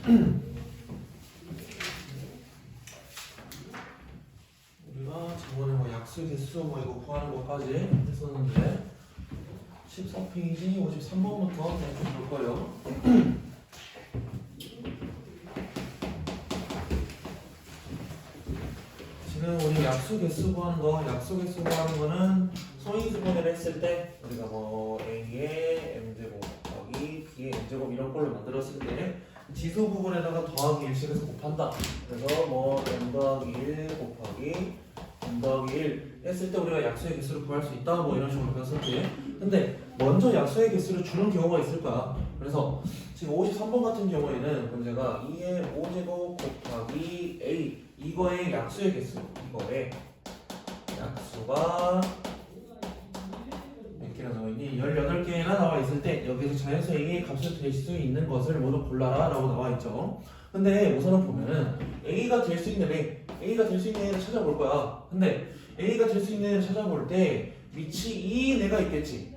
우리가 저번에 뭐 약수 개수 뭐 이거 구하는 것까지 했었는데 14페이지 53번부터 볼 거예요. 지금 우리 약수 개수 구하는 거는 소인수분해를 했을 때 우리가 뭐 a의 m제곱 더하기 b의 n제곱 이런 꼴로 만들었을 때 지수 부분에다가 더하기 1씩해서 곱한다. 그래서 뭐 m 더하기 1 곱하기 m 더하기 1 했을 때 우리가 약수의 개수를 구할 수 있다. 뭐 이런 식으로 배웠었지. 근데 먼저 약수의 개수를 주는 경우가 있을 거야. 그래서 지금 53번 같은 경우에는 문제가 2의 5제곱 곱하기 a 이거의 약수의 개수, 이거의 약수가 몇 개나 나와있니? 18개나 나와있을 때 여기서 자연수 a의 값을 될 수 있는 것을 모두 골라라 라고 나와있죠. 근데 우선은 보면은 a가 될 수 있는 a가 될 수 있는 애를 찾아볼 거야. 근데 a가 될 수 있는 애를 찾아볼 때 밑이 2내가 있겠지.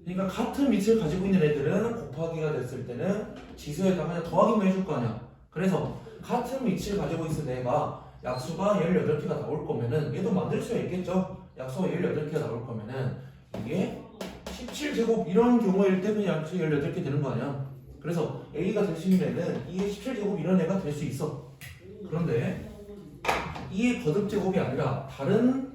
그러니까 같은 밑을 가지고 있는 애들은 곱하기가 됐을 때는 지수에다가 그냥 더하기만 해줄 거 아니야. 그래서 같은 밑을 가지고 있을 애가 약수가 18개가 나올 거면은 얘도 만들 수가 있겠죠. 약수가 18개가 나올 거면은 이게 17제곱 이런 경우일 때 그냥 약수 18개 되는 거 아니야. 그래서 A가 될 수 있는 애는 2의 17제곱 이런 애가 될 수 있어. 그런데 2의 거듭제곱이 아니라 다른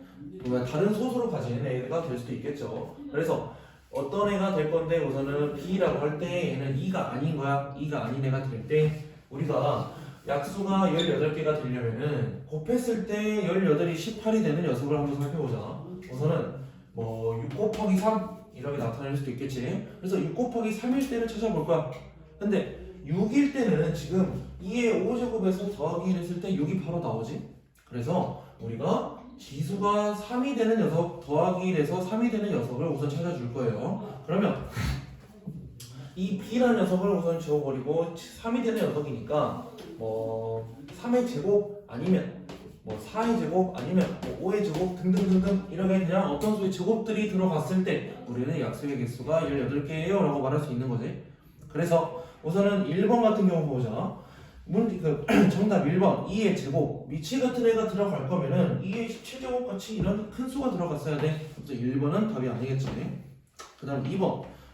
소수로 가진 애가 될 수도 있겠죠. 그래서 어떤 애가 될 건데 우선은 B라고 할 때 얘는 2가 아닌 거야. 2가 아닌 애가 될 때 우리가 약수가 18개가 되려면은 곱했을 때 18이 18이 되는 녀석을 한번 살펴보자. 우선은 뭐 6 곱하기 3 이렇게 나타낼 수도 있겠지. 그래서 6 곱하기 3일 때를 찾아볼 거야. 근데 6일 때는 지금 2의 5제곱에서 더하기 1 했을 때 6이 바로 나오지. 그래서 우리가 지수가 3이 되는 녀석 더하기 1에서 3이 되는 녀석을 우선 찾아줄 거예요. 그러면 이 B라는 녀석을 우선 지워버리고 3이 되는 녀석이니까 뭐 3의 제곱 아니면 뭐 4의 제곱 아니면 뭐 5의 제곱 등등등등 이렇게 그냥 어떤 수의 제곱들이 들어갔을 때 우리는 약수의 개수가 18개예요 라고 말할 수 있는 거지. 그래서 우선은 1번 같은 경우 보자. 정답 1번 2의 제곱 미치 같은 애가 들어갈 거면은 2의 17제곱 같이 이런 큰 수가 들어갔어야 돼. 그래서 1번은 답이 아니겠지. 그 다음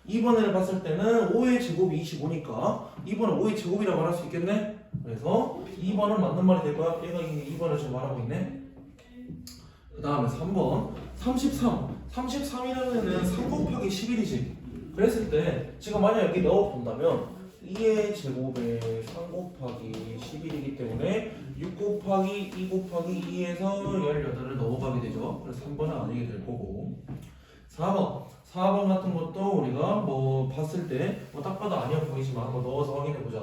2번을 봤을 때는 5의 제곱이 25니까 2번은 5의 제곱이라고 말할 수 있겠네. 그래서 2번은 맞는 말이 될 거야. 얘가 2번을 지금 말하고 있네. 그 다음에 3번 33이라는 애는 3 곱하기 11이지. 그랬을 때 지금 만약 여기 넣어본다면 2의 제곱에 3 곱하기 11이기 때문에 6 곱하기 2 곱하기 2에서 18을 넘어가게 되죠. 그래서 3번은 아니게 될 거고 4번 같은 것도 우리가 뭐 봤을 때 뭐 딱 봐도 아니어 보이지만 한번 넣어서 확인해 보자.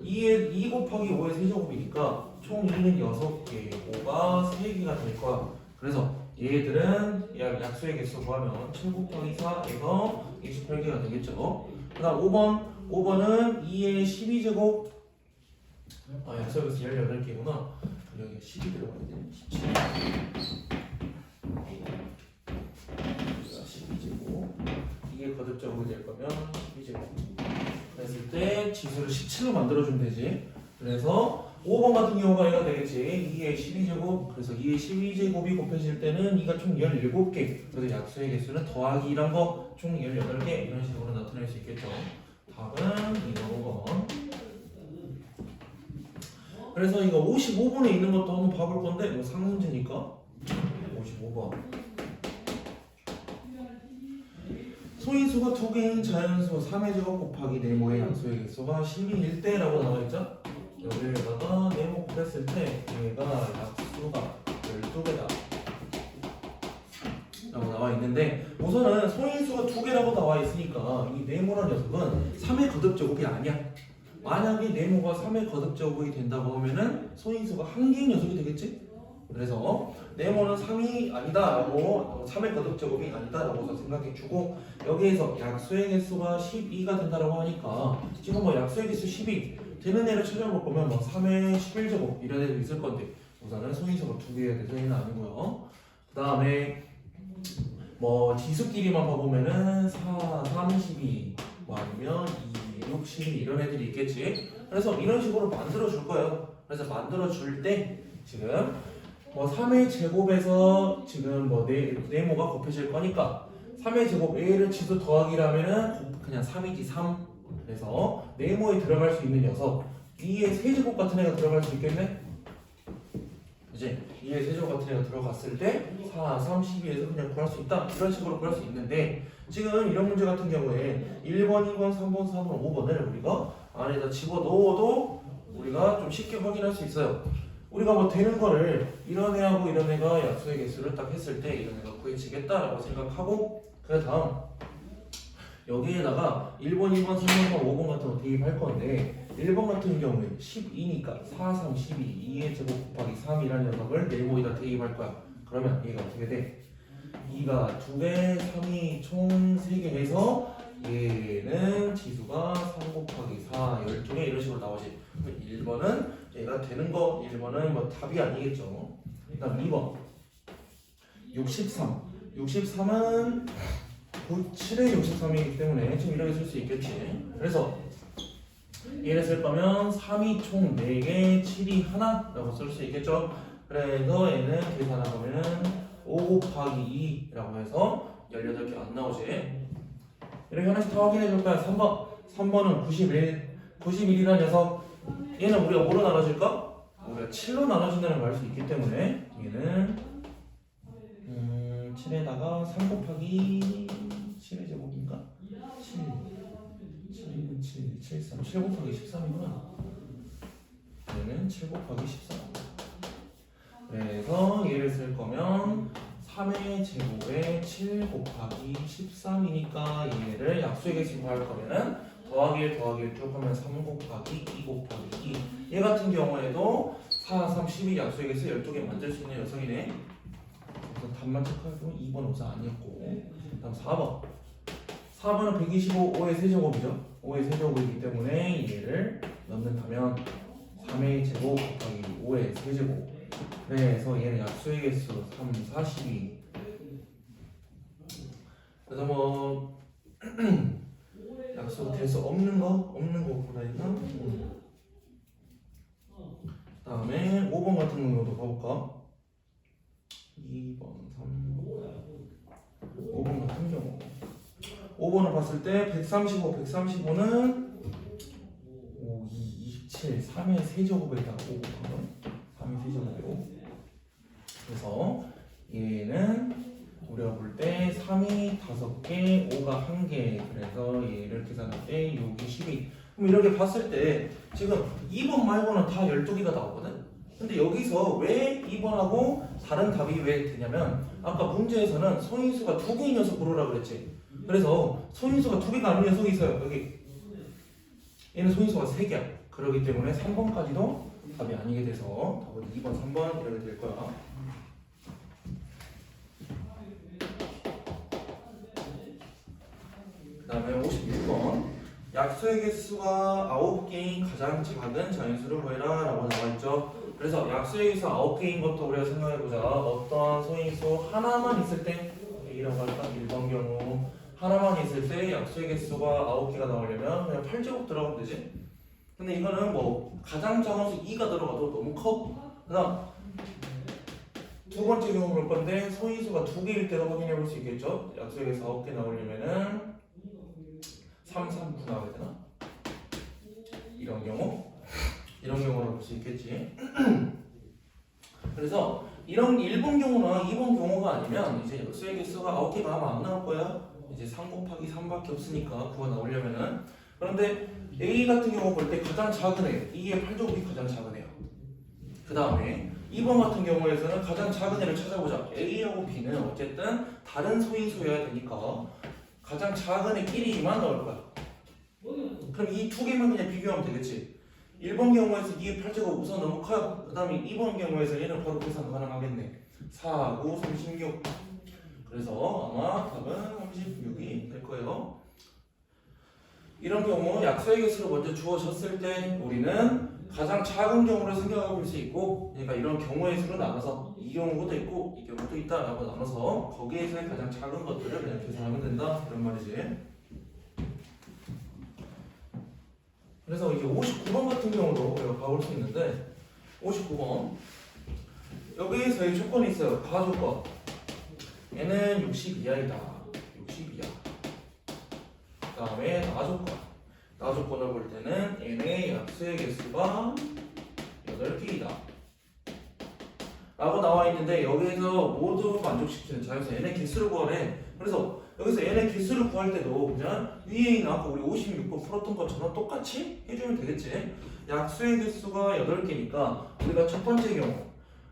2 곱하기 5의 세제곱이니까 총 2는 6개, 5가 3개가 될 거야. 그래서 얘들은 약수의 개수 구하면 7 곱하기 4에서 28개가 되겠죠. 그 다음 5번은 2의 12제곱 약수의 개수 18개구나. 여기 12 들어가야 되네. 12제곱 이게 거듭적으로 될 거면 12제곱 그랬을 때 지수를 17로 만들어주면 되지. 그래서 5번 같은 경우가 얘가 되겠지. 2의 12제곱 그래서 2의 12제곱이 곱해질 때는 2가 총 17개 그래서 약수의 개수는 더하기 이란 거 총 18개 이런 식으로 나타낼 수 있겠죠. 답은 2번 5번. 그래서 이거 55번에 있는 것도 한번 봐볼 건데 뭐 상문제니까 55번 소인수가 2개인 자연수 3의 제곱 곱하기 네모의 양수의 개수가 12일 때라고 나와있죠? 여기에다가 네모 곱했을 때 얘가 약수가 12개다 라고 나와있는데 우선은 소인수가 2개라고 나와있으니까 이 네모라는 녀석은 3의 거듭제곱이 아니야. 만약에 네모가 3의 거듭제곱이 된다고 하면은 소인수가 1개인 녀석이 되겠지? 그래서 네모는 3이 아니다라고 3의 거듭제곱이 아니다라고 생각해주고 여기에서 약수의 개수가 12가 된다라고 하니까 지금 뭐 약수의 개수 12 되는 애를 찾아볼 거면 뭐 3의 11제곱 이런 애도 있을 건데 우선은 소인수가 2개가 돼서 얘는 아니고요. 그 다음에 뭐 지수끼리만 봐보면은 4, 32 뭐 아니면 2, 6 62 이런 애들이 있겠지. 그래서 이런 식으로 만들어 줄 거예요. 그래서 만들어 줄 때 지금 뭐 3의 제곱에서 지금 뭐 네모가 곱해질 거니까 3의 제곱 A를 지수 더하기라면은 그냥 3이지 3. 그래서 네모에 들어갈 수 있는 녀석 2의 세제곱 같은 애가 들어갈 수 있겠네? 이제 2의 세제곱 같은 애가 들어갔을 때 4, 3, 12에서 그냥 구할 수 있다. 이런 식으로 구할 수 있는데 지금 이런 문제 같은 경우에 1번, 2번, 3번, 4번, 5번을 우리가 안에다 집어넣어도 우리가 좀 쉽게 확인할 수 있어요. 우리가 뭐 되는 거를 이런 애하고 이런 애가 약수의 개수를 딱 했을 때 이런 애가 구해지겠다라고 생각하고 그 다음 여기에다가 1번, 2번, 3번, 5번 같은 거 대입할 건데 1번 같은 경우에 12니까 4, 3, 12 2의 제곱 곱하기 3이라는 녀석을 네모에다 대입할 거야. 그러면 얘가 어떻게 돼? 2가 2개, 3이 총 3개 해서 얘는 지수가 3 곱하기 4, 12개 이런 식으로 나오지. 1번은 얘가 되는 거, 1번은 뭐 답이 아니겠죠. 그 다음 2번 63 63은 7의 63이기 때문에 지금 이렇게 쓸 수 있겠지. 그래서 얘를 쓸 거면 3이 총 4개, 7이 하나라고 쓸 수 있겠죠. 그래서 얘는 계산하면 5 곱하기 2라고 해서 18개 안 나오지. 이렇게 하나씩 다 확인해 줄 거야. 3번 3번은 91이라는 녀석 얘는 우리가 뭐로 나눠줄까? 우리가 7로 나눠준다는 걸 알 수 있기 때문에 얘는 7에다가 3 곱하기 7의 제곱인가? 7 곱하기 13이구나. 얘는 7 곱하기 13. 그래서 얘를 쓸 거면 3의 제곱에 7 곱하기 13이니까 얘를 약수의 개수 구할 거면은 더하기를 쭉 하면 3 곱하기 2 곱하기 2. 얘 같은 경우에도 4, 3, 12 약수의 개수 12개 만들 수 있는 녀석이네. 그래서 답만 체크해보면 2번 우선 아니었고. 다음 4번 4번은 125, 5의 세제곱이죠. 5의 세제곱이기 때문에 얘를 넣는다면 3의 제곱 곱하기 5의 세제곱. 그래서 얘는 약수의 개수 3, 42. 그래서 뭐 약수가 될 수 없는 거보다 있나? 그 다음에 5번 같은 경우도 봐볼까? 2번, 3번 5번 같은 경우 5번을 봤을 때 135, 135는 5, 2, 27, 3의 세제곱에다가 5 곱하면 3의 세제곱이고 그래서 얘는 우리가 볼 때 3이 5개, 5가 1개 그래서 얘를 계산할 때 6이 12 그럼 이렇게 봤을 때 지금 2번 말고는 다 12개가 나오거든? 근데 여기서 왜 2번하고 다른 답이 왜 되냐면 아까 문제에서는 소인수가 2개인 녀석 고르라 그랬지. 그래서 소인수가 2개가 아닌 녀석이 있어요. 여기 얘는 소인수가 3개야. 그렇기 때문에 3번까지도 답이 아니게 돼서 답은 2번, 3번 이렇게 될 거야. 그 다음에 56번 약수의 개수가 9개인 가장 작은 자연수를 구해라 라고 나와있죠. 그래서 약수의 개수 9개인 것도 우리가 생각해보자. 어떠한 소인수 하나만 있을 때 A라고 할까? 1번 경우 하나만 있을 때 약수의 개수가 9개가 나오려면 그냥 8제곱 들어가면 되지. 근데 이거는 뭐 가장 작은 수 2가 들어가도 너무 커. 그 다음 두 번째 경우 볼 건데 소인수가 2개일 때도 확인해 볼 수 있겠죠. 약수의 개수 9개 나오려면은 3, 3, 9 나와야 되나? 이런 경우로 볼 수 있겠지. 그래서 이런 1번 경우나 2번 경우가 아니면 이제 약수의 개수가 9개가 아마 안 나올 거야. 이제 3 곱하기 3밖에 없으니까 9가 나오려면은. 그런데 A 같은 경우 볼 때 가장 작은 애, 2의 8제곱이 가장 작은 애야. 그 다음에 2번 같은 경우에서는 가장 작은 애를 찾아보자. A하고 B는 어쨌든 다른 소인수여야 되니까 가장 작은 애끼리만 넣을 거야. 그럼 이 두 개만 그냥 비교하면 되겠지. 1번 경우에서 2의 8제곱 우선 너무 커요. 그 다음에 2번 경우에서 얘는 바로 계산 가능하겠네. 4, 9, 36. 그래서 아마 답은 36이 될 거예요. 이런 경우 약수의 개수를 먼저 주어졌을 때 우리는 가장 작은 경우를 생각해 볼 수 있고, 그러니까 이런 경우의 수로 나눠서 이 경우도 있고 이 경우도 있다라고 나눠서 거기에서의 가장 작은 것들을 그냥 계산하면 된다 이런 말이지. 그래서 이제 59번 같은 경우도 우리가 봐볼 수 있는데 59번 여기에서의 조건이 있어요. 가조건 얘는 60이하이다. 60이하. 그 다음에 나조건 나조건을 볼 때는 얘의 약수의 개수가 8개이다 라고 나와 있는데 여기에서 모두 만족시키는 자연수 얘네 개수를 구하래. 그래서 여기서 얘네 개수를 구할 때도 그냥 위에 있는 아까 우리 56번 풀었던 것처럼 똑같이 해주면 되겠지. 약수의 개수가 8개니까 우리가 첫 번째 경우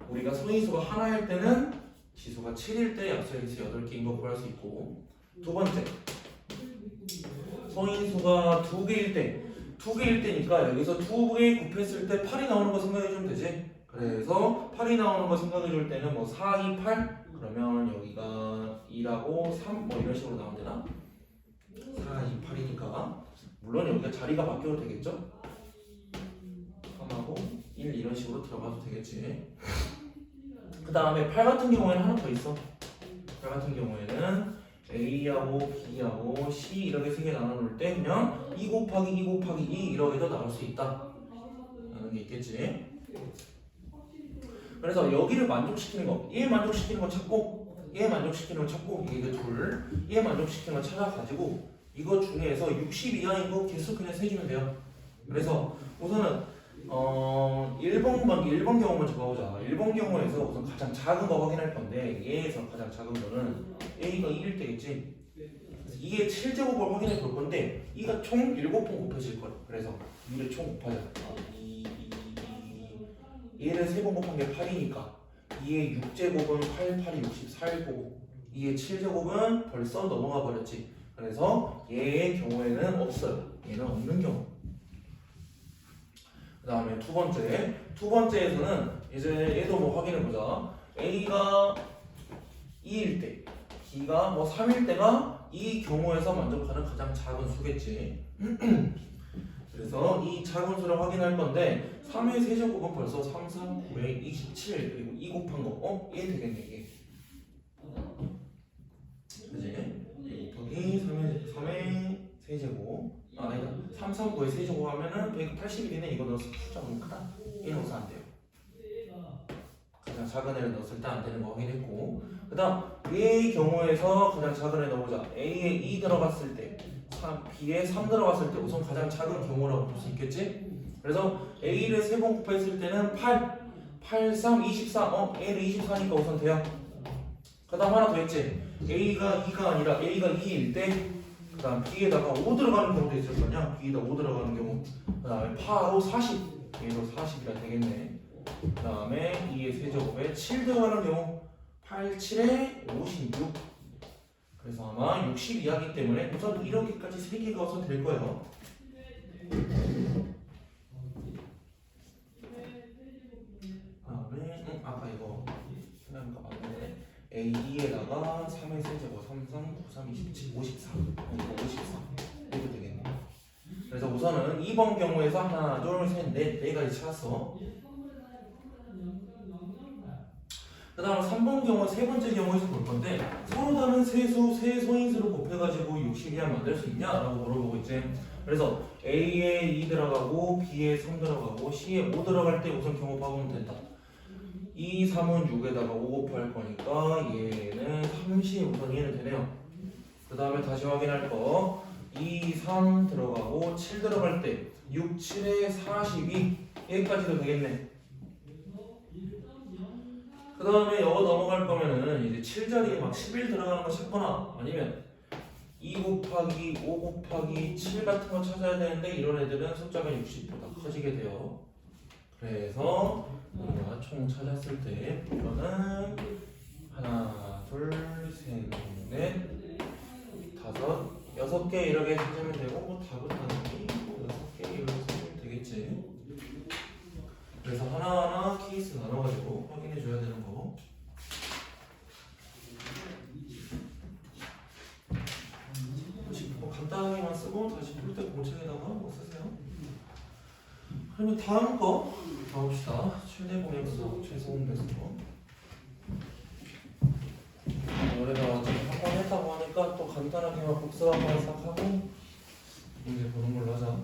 우리가 소인수가 하나일 때는 지수가 7일 때 약수의 개수 8개인 거 구할 수 있고, 두 번째 소인수가 2개일 때니까 여기서 2개 곱했을 때 8이 나오는 거 생각해주면 되지. 그래서 8이 나오는 거 생각해줄 때는 뭐 4, 2, 8 그러면 여기가 2라고 3 뭐 이런 식으로 나오면 되나? 4, 2, 8이니까 물론 여기가 자리가 바뀌어도 되겠죠? 3하고 1 이런 식으로 들어가도 되겠지. 그 다음에 8 같은 경우에는 하나 더 있어. 8 같은 경우에는 A하고 B하고 C 이렇게 세 개 나눠놓을 때 그냥 2 곱하기 2 곱하기 2 이렇게도 나올 수 있다 라는 게 있겠지. 그래서 여기를 만족시키는 거, 얘 만족시키는 거 찾고 얘 만족시키는 거 찾고 이게 둘, 얘 만족시키는 거 찾아가지고 이거 중에서 60 이하인 거 개수 그냥 세주면 돼요. 그래서 우선은 1번 경우 먼저 봐보자. 1번 경우에서 우선 가장 작은 거 확인할 건데 얘에서 가장 작은 거는 A가 2일 때겠지. 그래서 2의 7제곱을 확인해 볼 건데 2가 총 7번 곱해질 거야. 그래서 2를 총 곱하자. 2를 3번 곱한 게 8이니까 2의 6제곱은 8, 8이 64이고 2의 7제곱은 벌써 넘어가 버렸지. 그래서 얘의 경우에는 없어요. 얘는 없는 경우. 그 다음에 두 번째에서는 이제 얘도 뭐 확인해보자. A가 2일 때 B가 뭐 3일 때가 이 경우에서 만족하는 가장 작은 수겠지. 그래서 이 작은 수를 확인할 건데 3의 세제곱은 벌써 3, 3, 9에 27 그리고 2 곱한 거 얘 되겠네 이게. 그지? 2 곱하기 3의 세제곱 아니다 3, 3, 9의 세제곱 하면은 181이네. 이거 넣었을 때 숫자 너무 크다. 얘 넣어서 안 돼요. 가장 작은 애를 넣었을 때 안 되는 거 확인했고, 그 다음 얘의 경우에서 가장 작은 애 넣어보자. A에 2 들어갔을 때 3, B에 3 들어갔을 때 우선 가장 작은 경우라고 볼 수 있겠지? 그래서 A를 3번 곱했을 때는 8, 8, 3, 24 A를 24니까 우선 돼요. 그 다음 하나 더 있지. A가 2가 아니라 A가 2일 때 그 다음 B에다가 5 들어가는 경우도 있을 거냐? B에다 5 들어가는 경우. 그 다음에 8로 40 얘도 40이라 되겠네. 그 다음에 2의 세제곱에 7 들어가는 경우 8, 7에 56. 그래서 아마 60 이하기 때문에 우선 이렇게까지 3개가 우선 될 거예요. 다음에 아까 이거 생각해보니까 맞는데 A2에다가 3의 세제곱 3, 3, 9, 3, 27, 54 이거 54 이렇게 되겠네. 그래서 우선은 2번 경우에서 하나, 둘, 셋, 넷, 4가지 찾았어. 그 다음 3번 경우 세 번째 경우에서 볼 건데 서로 다른 세 소인수를 곱해가지고 60 이하 만들 수 있냐? 라고 물어보고 있지. 그래서 A에 2 들어가고 B에 3 들어가고 C에 5 들어갈 때 우선 경우 봐보면 된다. 2, 3은 6에다가 5 곱할 거니까 얘는 30 우선 얘는 되네요. 그 다음에 다시 확인할 거 2, 3 들어가고 7 들어갈 때 6, 7에 42 얘까지도 되겠네. 그 다음에 이거 넘어갈 거면은 이제 7자리에 막 11 들어가는 거 찾거나 아니면 2 곱하기 5 곱하기 7 같은 거 찾아야 되는데 이런 애들은 숫자가 60보다 커지게 돼요. 그래서 우리가 총 찾았을 때 이거는 하나, 둘, 셋, 넷, 다섯, 6개 이렇게 찾으면 되고 뭐 답은 당연히 6개 이렇게 찾으면 되겠지. 그래서 하나하나 케이스 나눠가지고 확인해 줘야 되는 거. 뭐 간단하게만 쓰고 다시 풀 때 공책에다가 뭐 쓰세요. 그러면 다음 거 가봅시다. 최대 공약수, 최소공 배수. 노래가 지금 한 번 했다고 하니까 또 간단하게만 복습 한번 싹 하고 이제 보는 걸로 하자.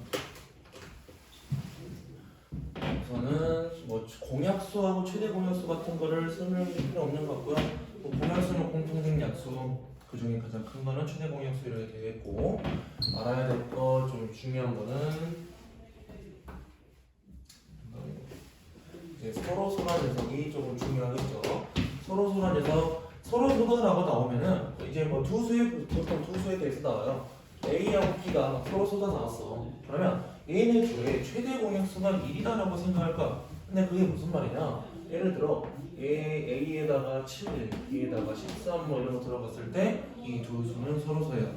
공약수하고 최대 공약수 같은 거를 설명할 필요 없는 것 같고요. 뭐 공약수는 공통된 약수, 그 중에 가장 큰 거는 최대 공약수 이렇게 되겠고, 알아야 될 거 좀 중요한 거는 이제 서로 소란 녀석이 조금 중요하겠죠. 서로 소란 녀석, 서로 소단하고 나오면은 이제 뭐 보통 두 수에 대해서 나와요. A하고 B가 서로 쏟아 나왔어. 그러면 얘네 둘의 최대 공약수가 1이다라고 생각할까? 근데 그게 무슨 말이냐? 예를 들어 A에다가 7, B에다가 13 뭐 이런 거 들어갔을 때 이 두 수는 서로 서야.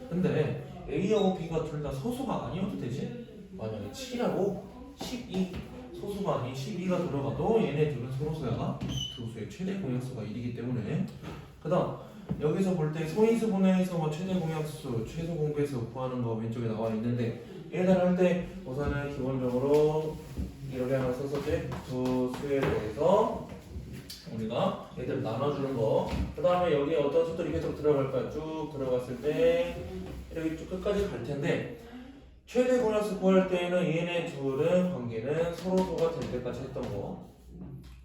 근데 A하고 B가 둘 다 소수가 아니어도 되지? 만약에 7하고 12 소수가 아닌 12가 들어가도 얘네 둘은 서로 서야 두 수의 최대 공약수가 1이기 때문에. 그 다음 여기서 볼 때 소인수분해에서 뭐 최대 공약수, 최소 공배수 구하는 거 왼쪽에 나와 있는데, 얘를 할 때 우선은 기본적으로 이렇게 하나 썼었지? 두 수에 대해서 우리가 얘들 나눠주는 거. 그 다음에 여기에 어떤 수들이 계속 들어갈까요? 쭉 들어갔을 때 이렇게 쭉 끝까지 갈 텐데, 최대 공약수 구할 때는 얘네 둘은 관계는 서로소가 될 때까지 했던 거.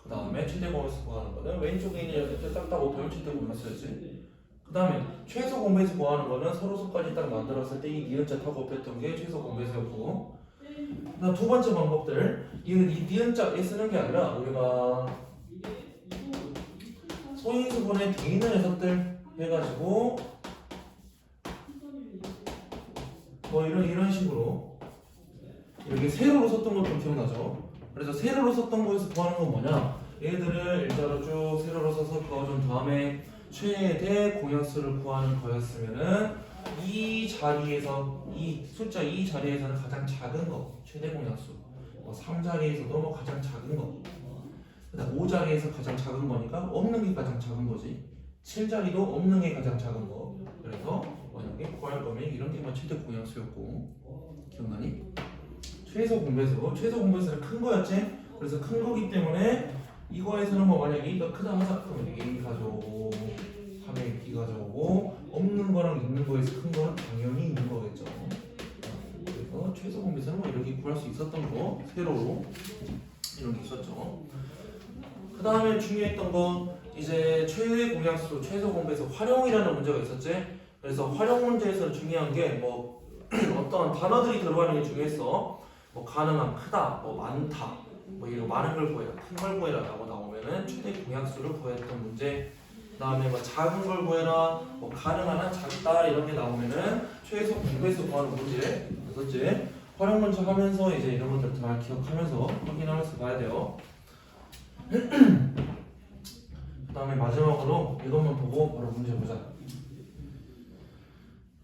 그 다음에 최대 공배수 구하는 거는 왼쪽에 있는 여기서 딱딱 곱하면 최대 공배수였지. 그 다음에 최소 공배수 구하는 거는 서로소까지 딱 만들었을 때 이 니은자 타고 곱했던 게 최소 공배수였고. 그다음 두 번째 방법들, 이 니은자에 쓰는 게 아니라 우리가 소인수분해 뒤에 있는 녀석들 해가지고 뭐 이런 식으로 이렇게 세로로 썼던 거 좀 기억나죠? 그래서 세로로 썼던 거에서 구하는 건 뭐냐? 얘들을 일자로 쭉 세로로 써서 그어준 다음에 최대 공약수를 구하는 거였으면은 이 자리에서 이 숫자 2 자리에서는 가장 작은 거 최대 공약수, 뭐 3자리에서도 뭐 가장 작은 거, 그다음 5자리에서 가장 작은 거니까 없는 게 가장 작은 거지. 7자리도 없는 게 가장 작은 거. 그래서 만약에 구할 거면 이런 게만 최대 공약수였고, 기억나니? 최소 공배수는 큰 거였지? 그래서 큰 거기 때문에 이거에서는 뭐 만약에 A가 크다 하자 그러면 A 가져오고 3에 B 가져오고, 없는 거랑 있는 거에서 큰 거는 당연히 있는 거겠죠. 그래서 최소 공배수는 뭐 이렇게 구할 수 있었던 거, 세로로 이런 게 있었죠. 그 다음에 중요했던 거 이제 최대 공약수, 최소 공배수 활용이라는 문제가 있었지. 그래서 활용 문제에서 중요한 게 뭐 어떤 단어들이 들어가는 게 중요했어. 뭐 가능한, 크다, 뭐 많다, 뭐 이거 많은 걸 구해라, 큰 걸 구해라라고 나오면은 최대 공약수를 구했던 문제. 그 다음에 뭐 작은 걸 구해라, 뭐 가능한 한 작다 이런 게 나오면은 최소 공배수 구하는 문제 있었지. 활용 문제 하면서 이제 이런 것들 다 기억하면서 확인하면서 봐야 돼요. 그 다음에 마지막으로 이것만 보고 바로 문제 보자.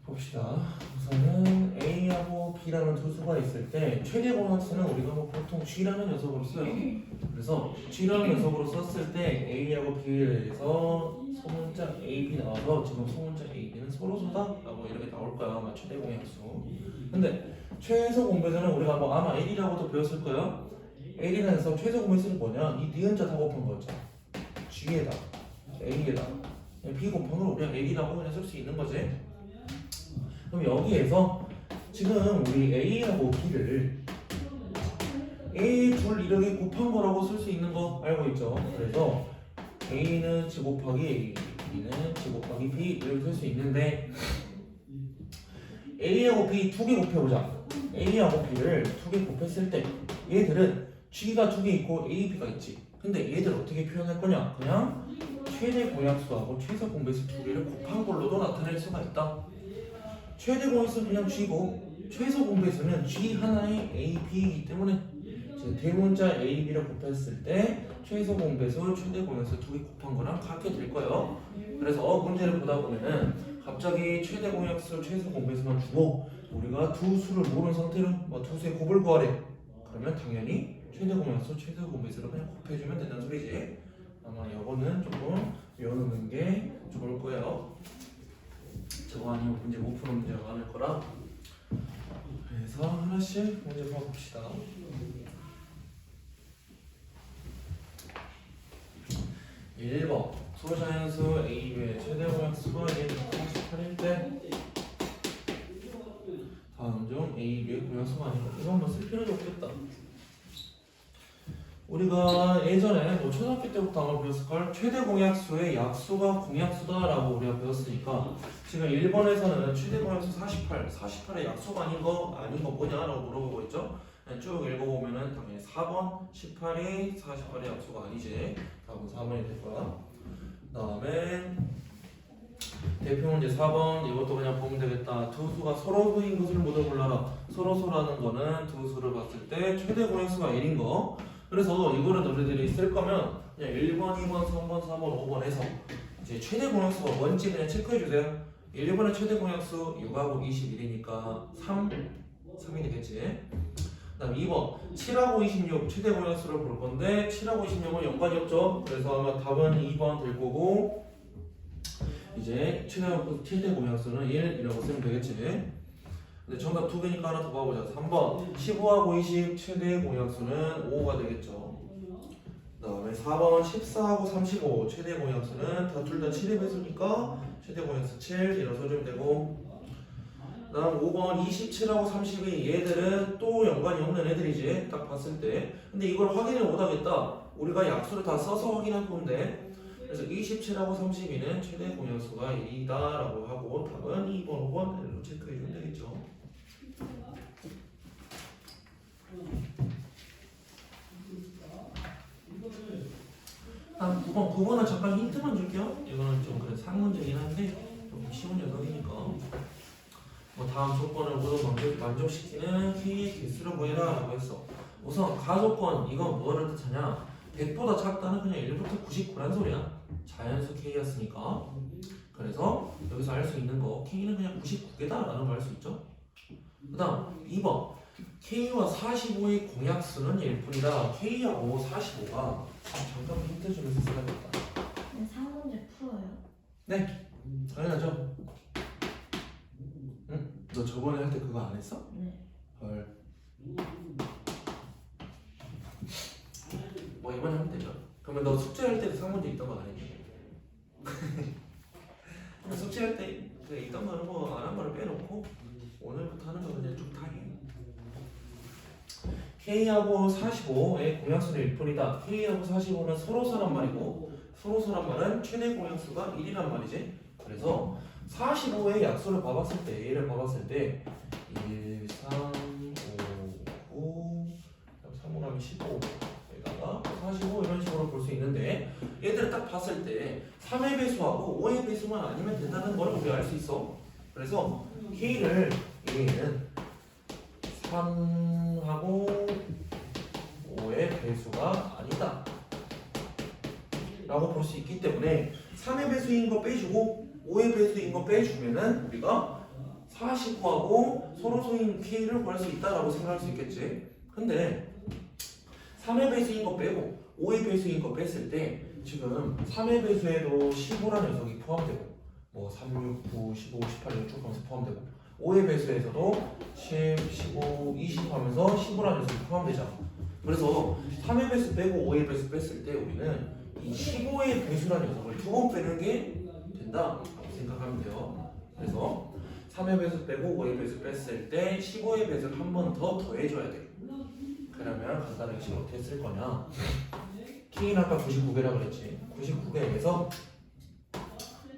봅시다. 우선은 A하고 B라는 두 수가 있을 때 최대 공약수는 우리가 뭐 보통 G라는 녀석으로 써요. 그래서 G라는 녀석으로 썼을 때 A하고 B에 대해서 소문자 A, B 나와서 지금 소문자 A, B는 서로소다 라고 이렇게 나올 거야. 아마 최대 공약수. 근데 최소 공배수는 우리가 뭐 아마 L이라고도 배웠을 거야. L이라는 녀석 최소 공배수는 뭐냐? 이 니은자 다 곱한 거죠. G에다 A에다 B 곱한 걸 우리가 L이라고 그냥 쓸 수 있는 거지. 그럼 여기에서 지금 우리 A하고 B를 A 둘 이렇게 곱한 거라고 쓸 수 있는 거 알고 있죠? 그래서 A는 G 곱하기 A, B는 G 곱하기 B 이렇게 쓸 수 있는데, A하고 B 두 개 곱해보자. A하고 B를 두 개 곱했을 때 얘들은 G가 두 개 있고 A, B가 있지. 근데 얘들 어떻게 표현할 거냐? 그냥 최대 공약수하고 최소 공배수 두 개를 곱한 걸로도 나타낼 수가 있다. 최대 공배수는 그냥 G고 최소 공배수는 G 하나의 A, B이기 때문에 대문자 A, B를 곱했을 때 최소 공배수, 최대 공배수 두 개 곱한 거랑 같게 될 거예요. 그래서 문제를 보다 보면은 갑자기 최대 공약수, 최소 공배수만 주고 우리가 두 수를 모르는 상태로 두 수의 곱을 구하래. 그러면 당연히 최대 공약수, 최소 공배수를 그냥 곱해주면 된다는 소리지. 아마 이거는 조금 외워놓는 게 좋을 거예요. 저거 아니면 문제 못 푸는 문제가 많을 거라. 그래서 하나씩 문제 봐봅시다. 1번 소자연수 A의 최대 공약수가 48일 때 다음 중 A, B의 공약수가 아니고 이건 뭐 쓸 필요도 없겠다. 우리가 예전에 뭐 초등학교 때부터 아마 배웠을걸 최대 공약수의 약수가 공약수다라고 우리가 배웠으니까 지금 1번에서는 최대 공약수 48의 약수가 아닌 거 뭐냐라고 물어보고 있죠. 쭉 읽어보면은 당연히 4번 18이 48의 약수가 아니지. 답은 4번이 될 거야. 그 다음에 대표 문제 4번 이것도 그냥 보면 되겠다. 두 수가 서로 수인 것을 모두 골라라. 서로 수라는 거는 두 수를 봤을 때 최대 공약수가 1인 거. 그래서 이거를 너희들이 쓸 거면 그냥 1번, 2번, 3번, 4번, 5번 해서 이제 최대 공약수가 뭔지 그냥 체크해 주세요. 1번의 최대 공약수 6하고 21이니까 3이 되겠지. 그 다음 2번 7하고 26 최대 공약수를 볼 건데 7하고 26은 연관이 없죠. 그래서 아마 답은 2번 될 거고 이제 최대 공약수는 1이라고 쓰면 되겠지. 근데 정답 두 개니까 하나 더 봐보자. 3번 15하고 20 최대 공약수는 5가 되겠죠. 그 다음에 4번 14하고 35 최대 공약수는 둘 다 7의 배수니까 최대 공약수 7 이라고 써주면 되고, 그 다음 5번 27하고 32 얘들은 또 연관이 없는 애들이지 딱 봤을 때. 근데 이걸 확인을 못하겠다. 우리가 약수를 다 써서 확인할 건데 그래서 27하고 32는 최대 공약수가 1이다 라고 하고 답은 2번, 5번으로 체크해 주면 되겠죠. 다음 9번. 9번은 잠깐 힌트만 줄게요. 이거는 좀 그래 상문제긴 한데 좀 쉬운 녀석이니까. 뭐 다음 조건을 모두 만족시키는 K의 개수를 구해라 라고 했어. 우선 가조건 이건 뭐를 뜻하냐? 100보다 작다는 그냥 1부터 99란 소리야. 자연수 K였으니까. 그래서 여기서 알 수 있는 거 K는 그냥 99개다 라는 걸 알 수 있죠. 그 다음 2번 K와 45의 공약수는 1뿐이다. K하고 45가 잠깐 힌트 주면서 써야겠다. 네, 3문제 풀어요. 네, 당연하죠. 응? 너 저번에 할 때 그거 안 했어? 네. 헐. 뭐 이번에 하면 되죠. 그러면 너 숙제할 때도 3문제 있던 거 아니니? 숙제할 때 그 있던 거는 뭐 안 한 거를 빼놓고 오늘부터 하는 거 그냥 쭉 다 해. K하고 45의 공약수는 1뿐이다. K하고 45는 서로서란 말이고 서로서란 말은 최대 공약수가 1이란 말이지. 그래서 45의 약수를 봐봤을 때 얘를 봐봤을 때 1, 3, 5, 9 3을 하면 15 여기다가 45 이런 식으로 볼 수 있는데 얘들을 딱 봤을 때 3의 배수하고 5의 배수만 아니면 된다는 걸 우리가 알 수 있어. 그래서 K를 얘는 3하고 5의 배수가 아니다 라고 볼 수 있기 때문에 3의 배수인 거 빼주고 5의 배수인 거 빼주면은 우리가 49하고 서로소인 K를 구할 수 있다라고 생각할 수 있겠지. 근데 3의 배수인 거 빼고 5의 배수인 거 뺐을 때 지금 3의 배수에도 15라는 녀석이 포함되고 뭐 3, 6, 9, 15, 18 이렇게 쭉 하면서 포함되고 5의 배수에서도 10, 15, 20 하면서 15라는 녀석이 포함되잖아. 그래서 3의 배수 빼고 5의 배수 뺐을 때 우리는 이 15의 배수라는 녀석을 두 번 빼는 게 된다라고 생각하면 돼요. 그래서 3의 배수 빼고 5의 배수 뺐을 때 15의 배수를 한 번 더 더해줘야 돼. 그러면 간단하게 식을 어떻게 쓸 거냐? K는 아까 99개라고 그랬지. 99개에서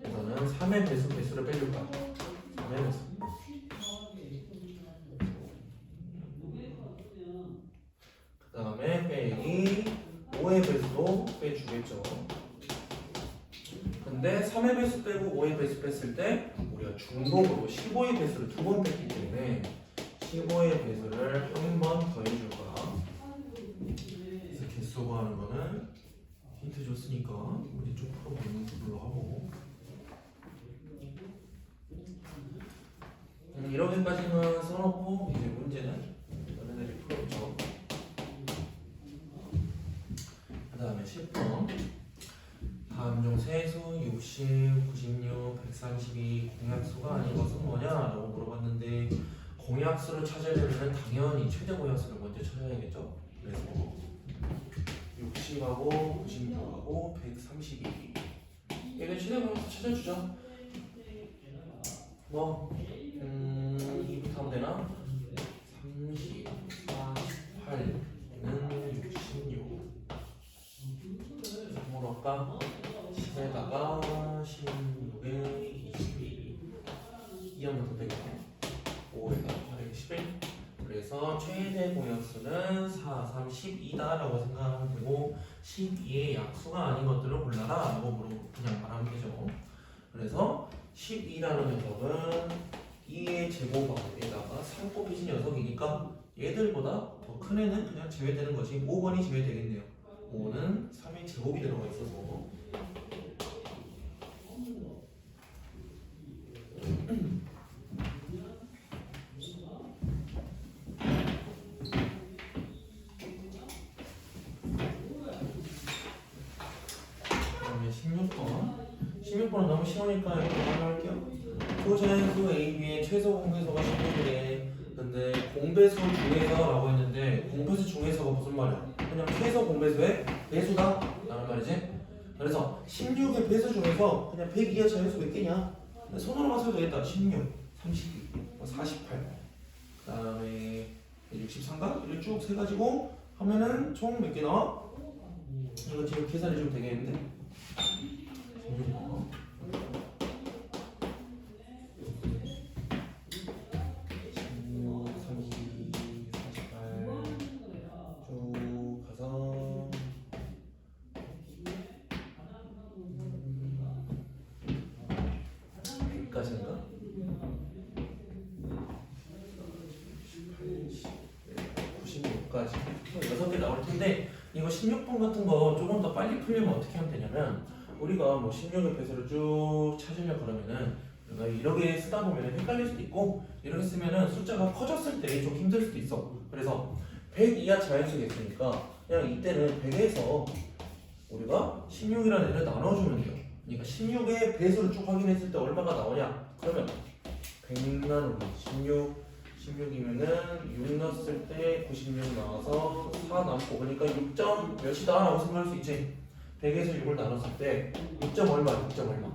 이거는 3의 배수를 빼줄 거야. 3의 배수. 그 다음에 빼기 5의 배수도 빼주겠죠. 근데 3의 배수 빼고 5의 배수 뺐을 때 우리가 중복으로 15의 배수를 두 번 뺐기 때문에 15의 배수를 한 번 더 해줄 거야. 그래서 개수 구하는 거는 힌트 줬으니까 우리 좀 풀어보는 걸로 하고 이렇게까지만 써놓고 이제 문제는 너네들이 풀어보죠. 그 다음에 10번 다음 중 세수 60, 96, 132 공약수가 아닌 것은 뭐냐라고 물어봤는데 공약수를 찾으려면 당연히 최대 공약수를 먼저 찾아야겠죠. 그래서 60하고 96하고 132 얘는 최대 공약수 찾아주죠. 뭐 2부터 하면 되나? 30, 48는 66 할까? 10에다가 16에 22 2 하면 더 되겠네. 5에다가 8에 11. 그래서 최대 공약수는 4, 3, 12다라고 생각하면 되고 12의 약수가 아닌 것들을 골라라 라고 그냥 말하면 되죠. 그래서 12라는 녀석은 2의 제곱에다가 3 곱해진 녀석이니까 얘들보다 더 큰 애는 그냥 제외되는 거지. 5번이 제외되겠네요. 5는 3의 제곱이 들어가 있어서 그다음에 16번은 너무 쉬우니까 이렇게 할게요. 소자연수 AB의 최소 공배수가 16이래. 근데 공배수 중에서라고 했는데 공배수 중에서가 무슨 말이야? 그냥 최소 공배수의 배수다 라는 말이지. 그래서 16의 배수 중에서 그냥 100 이하 자연수 몇 개냐? 손으로만 세도 되겠다. 16, 32, 48, 그 다음에 63가? 이렇게 쭉 세가지고 하면은 총 몇 개 나와? 이거 지금 계산이 좀 되겠는데? 16번 16, 32, 48 쭉 가서 100까지인가? 96까지 6개 나올 텐데 이거 16번 같은 거 조금 더 빨리 풀려면 어떻게 하면 되냐면 우리가 뭐 16의 배수를 쭉 찾으려 그러면은 우리가 이렇게 쓰다 보면 헷갈릴 수도 있고 이렇게 쓰면은 숫자가 커졌을 때 좀 힘들 수도 있어. 그래서 100 이하 자연수가 있으니까 그냥 이때는 100에서 우리가 16이라는 애를 나눠주면 돼요. 그러니까 16의 배수를 쭉 확인했을 때 얼마가 나오냐? 그러면 100 나누기 16이면은 6 넣었을 때 96 나와서 4 남고 그러니까 6점 몇이다 라고 생각할 수 있지. 100에서 6을 나눴을 때 6점 얼마, 6점 얼마.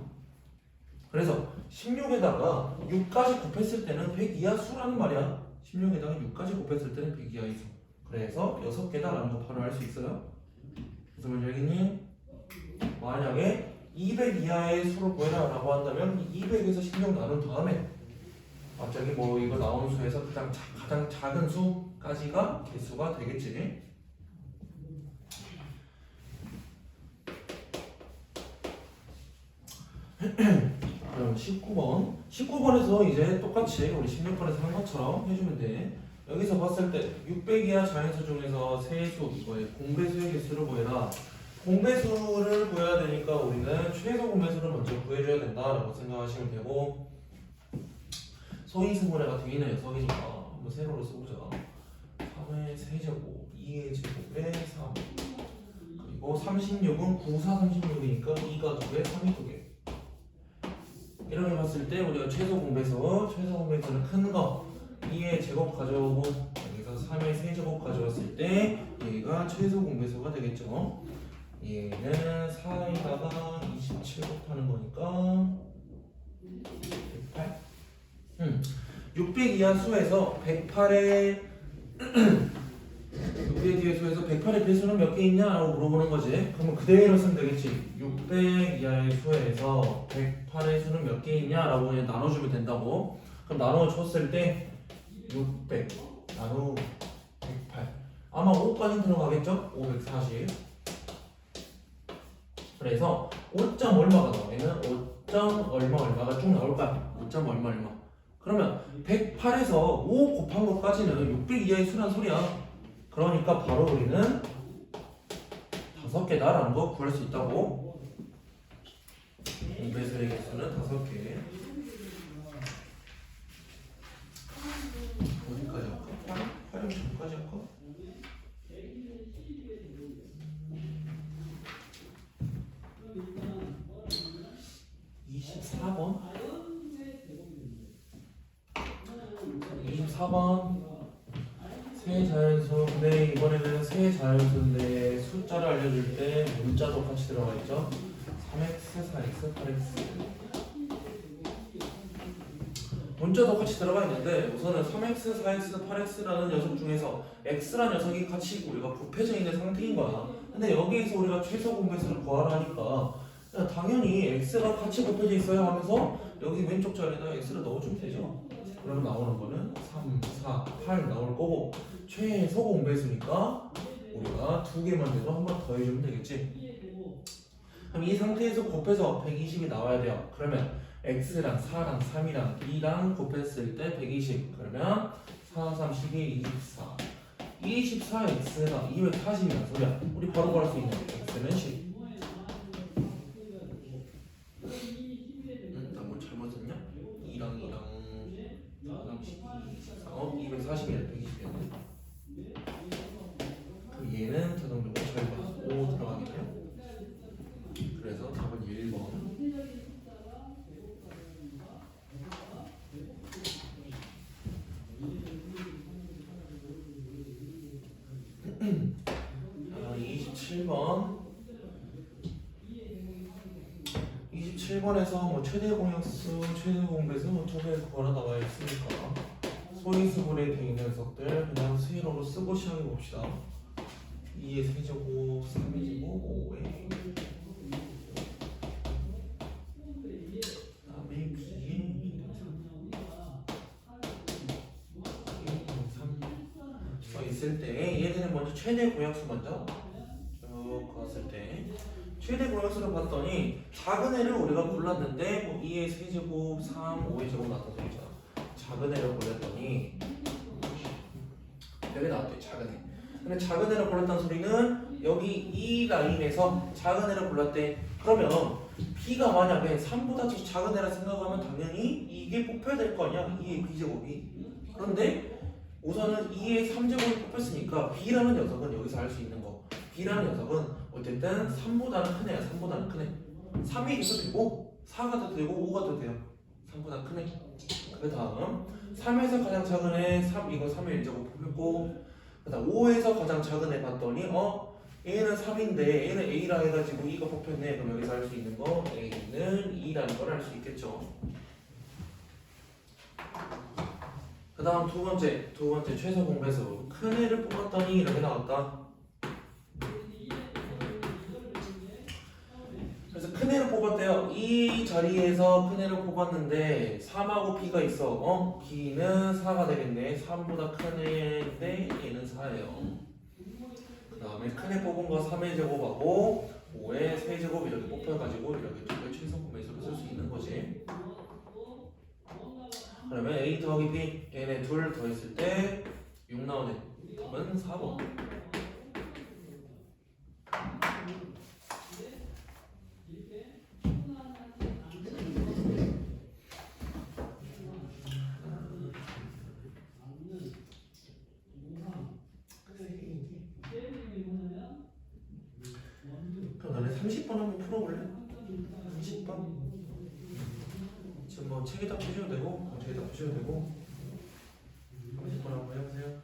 그래서 16에다가 6까지 곱했을 때는 100 이하 수라는 말이야. 16에다가 6까지 곱했을 때는 100 이하의 수. 그래서 6개다 라는 거 바로 알 수 있어요. 무슨 말인지 알겠니? 만약에 200 이하의 수를 구해라 라고 한다면 200에서 16 나눈 다음에 갑자기 뭐 이거 나온 수에서 가장 작은 수까지가 개수가 되겠지. 그럼 19번에서 이제 똑같이 우리 16번에서 한 것처럼 해주면 돼. 여기서 봤을 때 600 이하 자연수 중에서 세수 이거에 공배수의 개수를 구해라. 공배수를 구해야 되니까 우리는 최소 공배수를 먼저 구해줘야 된다라고 생각하시면 되고 소인수분해가 되어 있는 녀석이니까 한번 세로로 써보자. 3의 세제곱 2의 제곱에 3 그리고 36은 9, 4, 36이니까 2가 2개, 3이 2개. 이렇게 봤을 때 우리가 최소 공배수는 큰 거 2의 제곱 가져오고 여기서 3의 세제곱 가져왔을 때 얘가 최소 공배수가 되겠죠. 얘는 4에다가 27 곱하는 거니까 108. 600 이하 수에서 108의 600 이하 수에서 108의 배수는 몇 개 있냐? 라고 물어보는 거지. 그러면 그대로 쓰면 되겠지. 600 이하의 수에서 108의 수는 몇 개 있냐? 라고 그냥 나눠주면 된다고. 그럼 나눠줬을 때 600 나누 108 아마 5까지 들어가겠죠? 540. 그래서 5점 얼마가 나와? 얘는 5점 얼마가 쭉 나올 거야. 5점 얼마. 그러면 108에서 5 곱한 것까지는 600 이하의 수란 소리야. 그러니까 바로 우리는 5개다라는 거 구할 수 있다고. 공배수의 개수는 5개. 어디까지 할까? 8점 전까지 할까? 24번 세자연수. 근데 이번에는 세자연수인데 숫자를 알려줄 때 문자도 같이 들어가 있죠. 3x, 4x, 8x 문자도 같이 들어가 있는데 우선은 3x, 4x, 8x라는 녀석 중에서 x라는 녀석이 같이 우리가 곱해져 있는 상태인 거야. 근데 여기에서 우리가 최소 공배수를 구하라 하니까 그냥 당연히 x가 같이 곱해져 있어야 하면서 여기 왼쪽 자리에다 x를 넣어주면 되죠. 그러면 나오는 거는 3, 4, 8 나올 거고 최소 공배수니까 우리가 두 개만 돼도 한 번 더 해주면 되겠지. 그럼 이 상태에서 곱해서 120이 나와야 돼요. 그러면 x랑 4랑 3이랑 2랑 곱했을 때 120. 그러면 4, 3, 12, 24. 24x가 240이란 소리야. 우리 바로 구할 수 있는 x는 10. 나 뭐 잘못했냐? 2랑 4랑 12, 24. 240이랑 120이었네. 그럼 얘는 자동적으로 잘 봐. 5 들어가겠네요. 그래서 답은 1번. 아, 27번에서 뭐 최대 공약수, 최대 공배수 두 개에서 걸어 나와 있으니까 소인수분해 되어 있는 녀석들 그냥 수일어로 쓰고 시작해 봅시다. 2의 세제곱, 3의 제곱, 5의 그다음에 B의 3 써 있을 때 얘들은 먼저 최대 공약수 먼저 쭉 그었을 때 최대 공약수를 봤더니 작은 애를 우리가 골랐는데 뭐 2의 세제곱, 3, 5의 제곱 나타서 있잖아. 작은 애를 골랐더니 여기 나왔대 작은 애. 근데 작은 애를 골랐다는 소리는 여기 이 라인에서 작은 애를 골랐대. 그러면 B가 만약에 3보다 더 작은 애라 생각하면 당연히 이게 뽑혀야 될 거 아니야. 2의 B제곱이. 그런데 우선은 2의 3제곱이 뽑혔으니까 B라는 녀석은 여기서 알 수 있는 거. B라는 녀석은 어쨌든 3보다는 큰 애야. 3보다는 큰 애. 3이 돼도 되고 4가 돼도 되고 5가 돼도 돼요. 3보다 큰 애. 그 다음 3에서 가장 작은 애 3, 이거 3의 1제곱 뽑혔고 그 다음 5에서 가장 작은 애 봤더니 A는 3인데 A는 A라 해가지고 2가 뽑혔네. 그럼 여기서 알 수 있는 거 A는 2라는 걸 알 수 있겠죠. 그 다음 두 번째 최소 공배수 큰 애를 뽑았더니 이렇게 나왔다. 그래서 큰 애를 뽑았대요. 이 자리에서 큰 애를 뽑았는데 3하고 B가 있어. B는 4가 되겠네. 3보다 큰 애인데 얘는 4예요. 그 다음에 큰 애 뽑은 거 3의 제곱하고 5의 세제곱 이렇게 뽑혀가지고 이렇게 두 개 최소 공배수를 쓸 수 있는 거지. 그러면 A 더하기 B 얘네 둘 더했을 때 6 나오네. 답은 4번. 그럼 너네 30번 한번 풀어볼래? 30번? 지금 뭐 책에다 푸셔도 되고 저에다 푸셔도 되고 30번 한번 해보세요.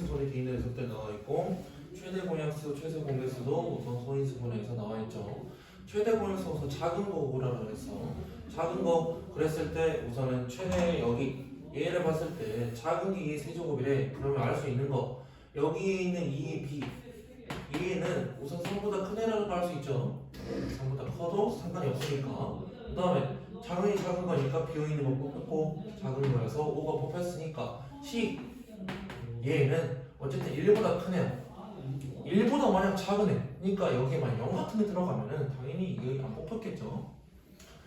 소인수분해 돼 있는 녀석들 나와 있고 최대 공약수, 최소 공배수도 우선 소인수분해에서 나와 있죠. 최대 공약수 우선 작은 거 고르라고 그랬어. 작은 거 그랬을 때 우선은 최대 여기 얘를 봤을 때 작은 게 2의 세제곱이래. 그러면 알 수 있는 거 여기 있는 2의 b 얘는 우선 3보다 큰 애라는 걸 알 수 있죠. 3보다 커도 상관이 없으니까. 그 다음에 작은이 작은 거니까 비어있는 거 뽑혔고 작은 거여서 5가 뽑혔으니까 C 얘는 어쨌든 1보다 큰 애야. 1보다 만약 작은 애 그러니까 여기에 만약 0 같은 게 들어가면은 당연히 이게 안 뽑혔겠죠.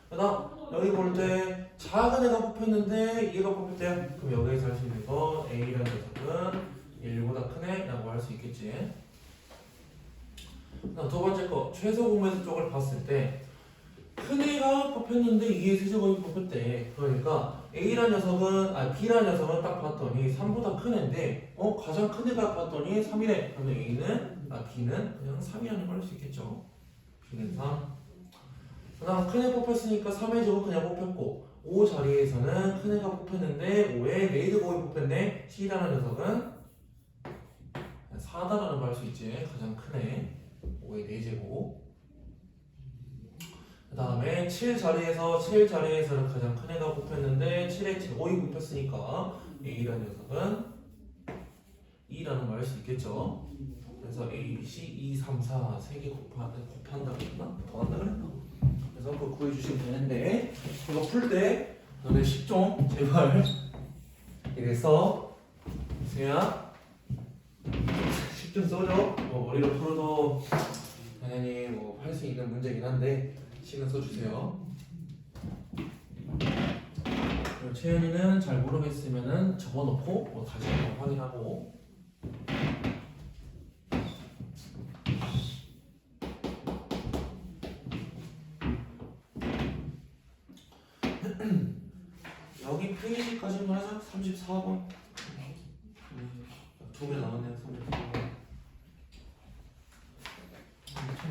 그 다음 여기 볼 때 작은 애가 뽑혔는데 얘가 뽑혔대요. 그럼 여기에서 할 수 있는 거 A라는 녀석은 1보다 큰 애라고 할 수 있겠지. 그다음 두 번째 거 최소 공배수 쪽을 봤을 때 큰 애가 뽑혔는데 2의 세제곱이 뽑혔대. 그러니까 A라는 녀석은 B라는 녀석은 딱 봤더니 3보다 큰 애인데 가장 큰 애가 봤더니 3이래. 그러면 B는 그냥 3이라는 걸 할 수 있겠죠. B는 3. 그 다음 큰 애 뽑혔으니까 3의 제곱 그냥 뽑혔고 5 자리에서는 큰 애가 뽑혔는데 5에 4제곱이 뽑혔네. C라는 녀석은 4다라는 걸 할 수 있지. 가장 큰 애 5의 4제곱. 그 다음에 7 자리에서는 가장 큰 애가 뽑혔는데 7에 5이 뽑혔으니까 A라는 녀석은 2라는 걸 할 수 있겠죠. 그래서 A, B, C, 2, 3, 4 3개 곱한다 그랬나? 더한다 그랬나? 그래서 그거 구해주시면 되는데 그거 풀 때 너네 10종 제발 이래서 수야 10종 써줘. 머리로 풀어도 당연히 할 수 있는 문제긴 한데 시간 써주세요. 그리고 채연이는 잘 모르겠으면은 적어놓고 다시 한번 확인하고. 여기 페이지까지만 하자. 34번. 두 개 나왔네요. 34번.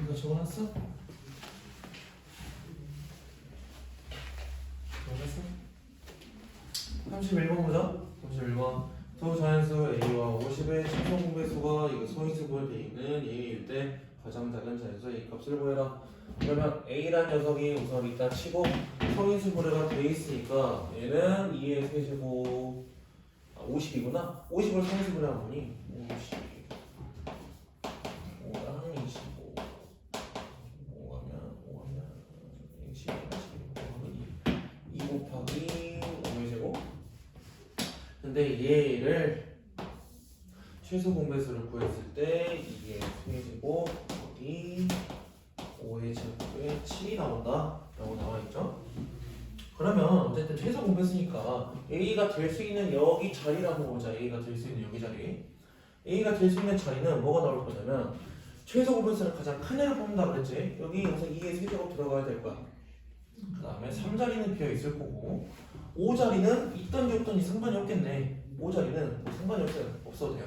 이거 적어놨어? 적어놨어? 31번 보자. 31번. 두 자연수 A와 50의 최소 공배수가 이거 소인수분해 돼 있는 A일 때 가장 작은 자연수 A 값을 구해라. 그러면 A란 녀석이 우선 일단 치고 소인수분해가 돼 있으니까 얘는 2의 세제곱 50이구나. 50을 소인수분해하면 뭐니? 50 5랑 25 5하면 2 곱하기 5의 제곱. 근데 얘를 최소 공배수를 구했을 때 이게 2의 제곱 여기 5의 제곱에 7이 나온다 라고 나와있죠. 그러면 어쨌든 최소 공배수니까 A가 될 수 있는 여기 자리를 한번 보자. A가 될 수 있는 여기 자리. A가 될 수 있는 자리는 뭐가 나올 거냐면 최소 공배수를 가장 큰 애를 뽑는다 그랬지. 여기 우선 2의 세제곱 들어가야 될 거야. 그 다음에 3자리는 비어 있을 거고 5자리는 있던지 없던지 상관이 없겠네. 5자리는 뭐 상관이 없어도 돼요.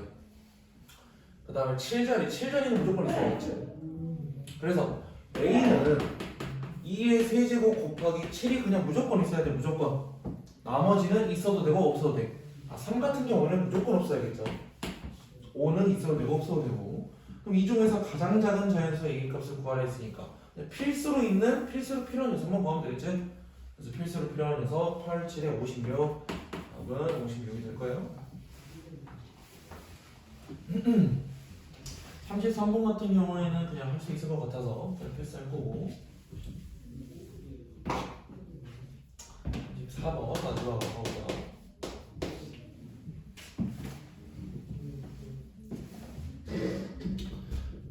그 다음에 7자리는 무조건 있어야겠지. 그래서 A는 2의 세제곱 곱하기 7이 그냥 무조건 있어야 돼. 무조건. 나머지는 있어도 되고 없어도 돼. 3 같은 경우는 무조건 없어야겠죠. 5는 있어도 되고 없어도 되고. 그럼 이 중에서 가장 작은 자연수의 A 값을 구하라 했으니까 필수로 필요한 녀석만 구하면 되겠지. 그래서 필수로 필요한 녀석 8, 7에 56 답은 56이 될 거예요. 33번 같은 경우에는 그냥 할 수 있을 것 같아서 그냥 패스할 거고. 34번 마지막으로 가보자.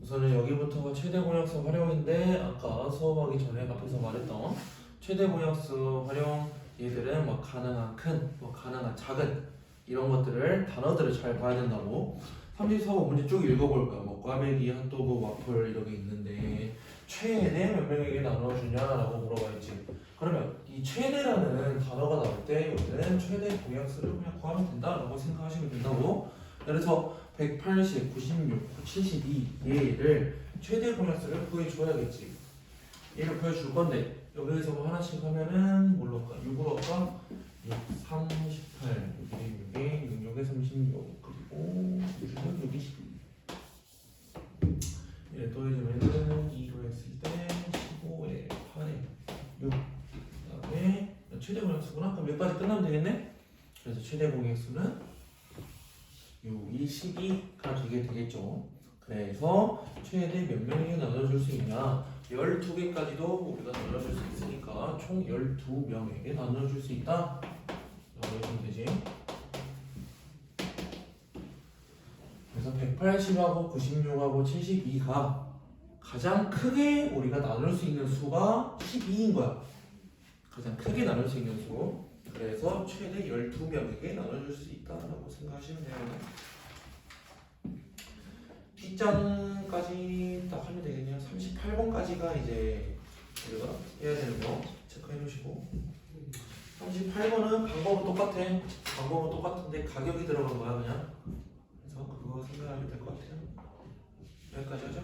우선은 여기부터가 최대 공약수 활용인데 아까 수업하기 전에 앞에서 말했던 최대 공약수 활용 얘들은 뭐 가능한 큰, 뭐 가능한 작은 이런 것들을 단어들을 잘 봐야 된다고. 34번 문제 쭉 읽어볼 거야. 뭐 꽈배기, 핫도그, 와플 이렇게 있는데 최대 몇 명에게 나눠주냐라고 물어봐 있지. 그러면 이 최대라는 단어가 나올 때 여기는 최대 공약수를 그냥 구하면 된다라고 생각하시면 된다고. 그래서 180, 96, 72 얘를 최대 공약수를 구해줘야겠지. 얘를 구해줄 건데 여기에서 뭐 하나씩 하면은 뭘로 할까? 6으로 할까? 6, 3, 18, 6에 6에 66, 36 5 6이면 6이 12. 얘 더해주면은 2로 했을 때 15에 8에 6. 그다음에 최대 공약수구나. 그럼 여기까지 끝나면 되겠네. 그래서 최대 공약수는 6이 12가 되겠죠. 그래서 최대 몇 명에게 나눠줄 수 있냐? 12개까지도 우리가 나눠줄 수 있으니까 총 12명에게 나눠줄 수 있다. 라고 해주면 되지. 그래서 180하고 96하고 72가 가장 크게 우리가 나눌 수 있는 수가 12인 거야. 가장 크게 나눌 수 있는 수. 그래서 최대 12명에게 나눠줄 수 있다라고 생각하시면 돼요. 뒷장까지 딱 하면 되겠네요. 38번까지가 이제 우리가 해야 되는 거 체크해 놓으시고 38번은 방법은 똑같아. 방법은 똑같은데 가격이 들어간 거야 그냥. 그래서 그거 생각하면 될 것 같아요. 여기까지 하죠.